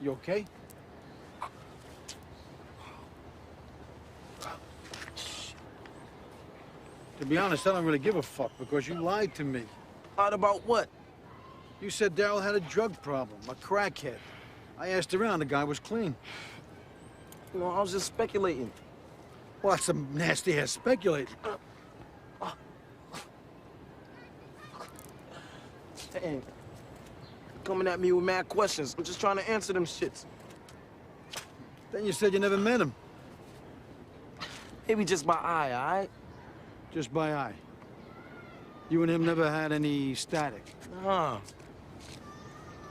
You okay? To be honest, I don't really give a fuck because you lied to me. Lied about what? You said Daryl had a drug problem, a crackhead. I asked around, the guy was clean. You know, I was just speculating. Well, that's some nasty-ass speculating. Dang. Coming at me with mad questions. I'm just trying to answer them shits. Then you said you never met him. Maybe just by eye, all right? Just by eye. You and him never had any static. Nah.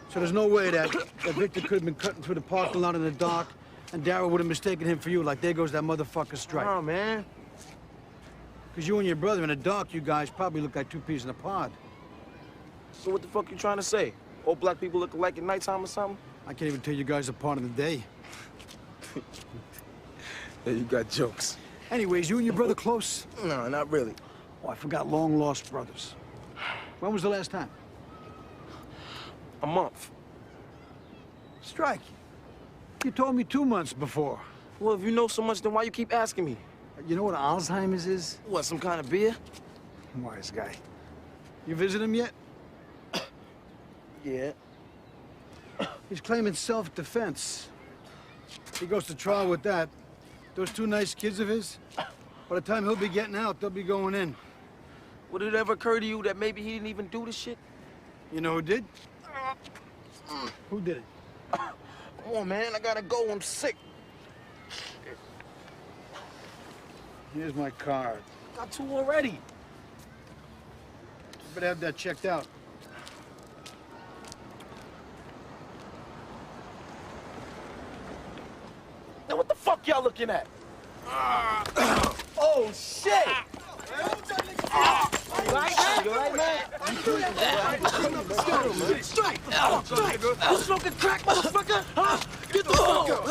So there's no way that Victor could have been cutting through the parking lot in the dark and Daryl would have mistaken him for you, like there goes that motherfucker Stripe. Nah, man. Because you and your brother in the dark, you guys probably look like two peas in a pod. So what the fuck you trying to say? All black people look alike at nighttime or something? I can't even tell you guys apart in the day. Yeah, you got jokes. Anyways, you and your brother close? No, not really. Oh, I forgot long-lost brothers. When was the last time? A month. Strike. You told me 2 months before. Well, if you know so much, then why you keep asking me? You know what Alzheimer's is? What, some kind of beer? Wise guy. You visit him yet? Yeah. He's claiming self-defense. He goes to trial with that. Those two nice kids of his, by the time he'll be getting out, they'll be going in. Would it ever occur to you that maybe he didn't even do the shit? You know who did? Who did it? Come on, man, I gotta go, I'm sick. Here's my card. Got two already. You better have that checked out. Now what the fuck y'all looking at? Oh, shit! You all right, man? Strike! Strike! You smoking crack, motherfucker? Huh? Get the fuck out!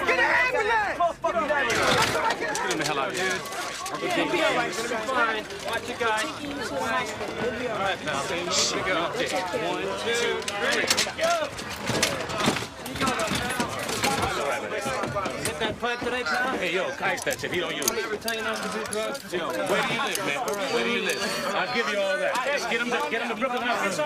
Get an ambulance! Get him the hell out of here. He'll be all right. It's gonna be fine. Watch your guy. All right, pal. Here we go. Okay. 1, 2, 3. Go! Hit that pipe today, pal? Hey, yo, Kai's that shit. He don't use it. Ever tell you not to do drugs? Yo, where do you live, man? Where do you live? I'll give you all that. Get him to Brooklyn House.